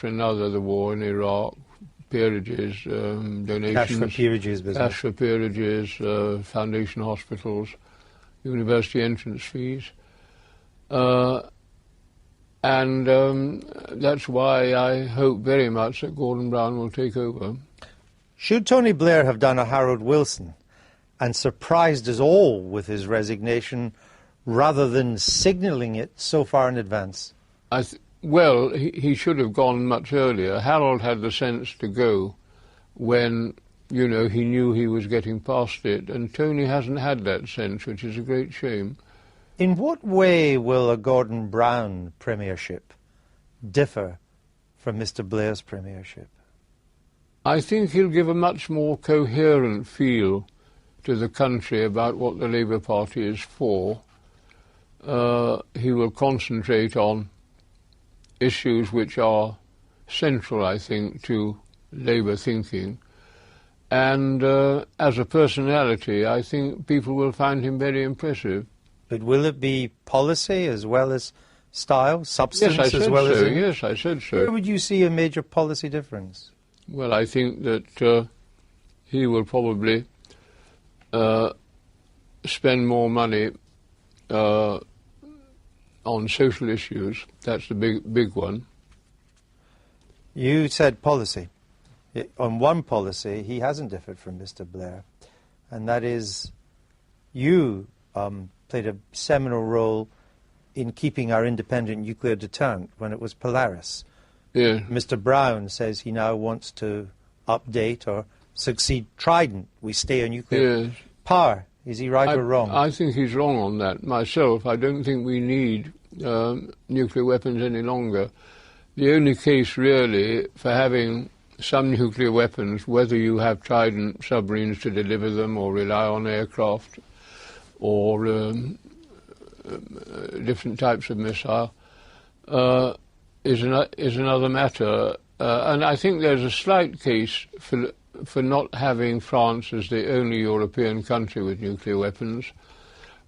after another, the war in Iraq, peerages, donations. Cash for peerages business. Cash for peerages, foundation hospitals, university entrance fees. And that's why I hope very much that Gordon Brown will take over. Should Tony Blair have done a Harold Wilson and surprised us all with his resignation rather than signalling it so far in advance? Well, he should have gone much earlier. Harold had the sense to go when, you know, he knew he was getting past it, and Tony hasn't had that sense, which is a great shame. In what way will a Gordon Brown premiership differ from Mr. Blair's premiership? I think he'll give a much more coherent feel to the country about what the Labour Party is for. He will concentrate on issues which are central, I think, to Labour thinking. And as a personality, I think people will find him very impressive. But will it be policy as well as style, substance as well as... Yes, I said so. Where would you see a major policy difference? Well, I think that he will probably spend more money on social issues. That's the big one. You said policy. On one policy, he hasn't differed from Mr. Blair, and that is you played a seminal role in keeping our independent nuclear deterrent when it was Polaris. Yeah. Mr. Brown says he now wants to update or succeed Trident. We stay a nuclear power. Is he right or wrong? I think he's wrong on that. Myself, I don't think we need nuclear weapons any longer. The only case, really, for having some nuclear weapons, whether you have Trident submarines to deliver them or rely on aircraft or different types of missile, is another matter. And I think there's a slight case for not having France as the only European country with nuclear weapons.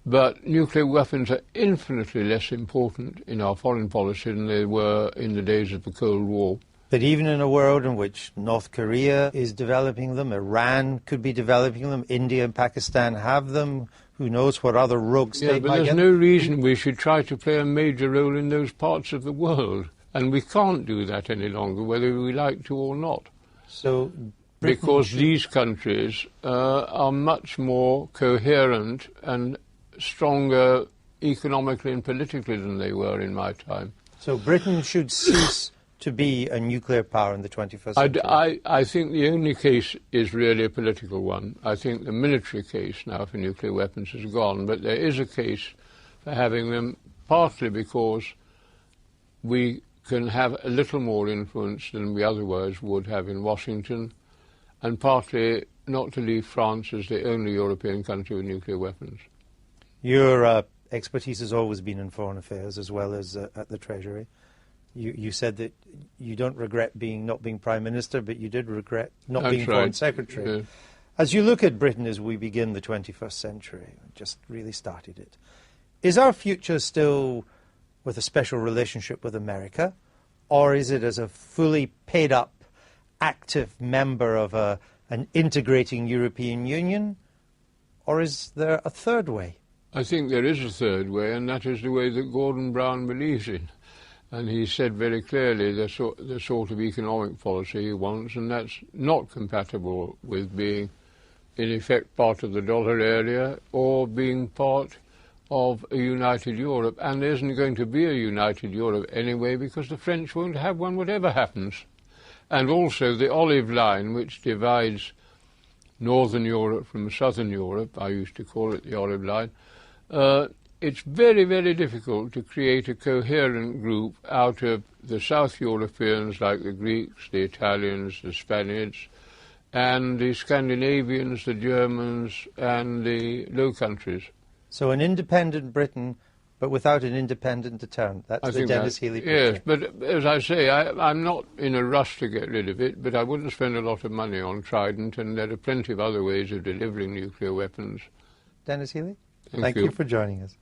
But nuclear weapons are infinitely less important in our foreign policy than they were in the days of the Cold War. But even in a world in which North Korea is developing them, Iran could be developing them, India and Pakistan have them, who knows what other rogue state might get. Yeah, but there's no reason we should try to play a major role in those parts of the world. And we can't do that any longer, whether we like to or not. So, because these countries are much more coherent and stronger economically and politically than they were in my time. So Britain should cease to be a nuclear power in the 21st century? I think the only case is really a political one. I think the military case now for nuclear weapons is gone, but there is a case for having them, partly because we can have a little more influence than we otherwise would have in Washington, and partly not to leave France as the only European country with nuclear weapons. Your expertise has always been in foreign affairs as well as at the Treasury. You said that you don't regret not being Prime Minister, but you did regret not being Foreign Secretary. Yeah. As you look at Britain as we begin the 21st century, just really started it, is our future still with a special relationship with America, or is it as a fully paid-up, active member of an integrating European Union, or is there a third way? I think there is a third way, and that is the way that Gordon Brown believes in. And he said very clearly the sort of economic policy he wants, and that's not compatible with being, in effect, part of the dollar area or being part of a united Europe. And there isn't going to be a united Europe anyway, because the French won't have one whatever happens. And also the olive line, which divides Northern Europe from Southern Europe, I used to call it the olive line, it's very, very difficult to create a coherent group out of the South Europeans like the Greeks, the Italians, the Spaniards, and the Scandinavians, the Germans, and the Low Countries. So an independent Britain, but without an independent deterrent. That's the Denis Healey picture. Yes, but as I say, I'm not in a rush to get rid of it, but I wouldn't spend a lot of money on Trident, and there are plenty of other ways of delivering nuclear weapons. Denis Healey? Thank you for joining us.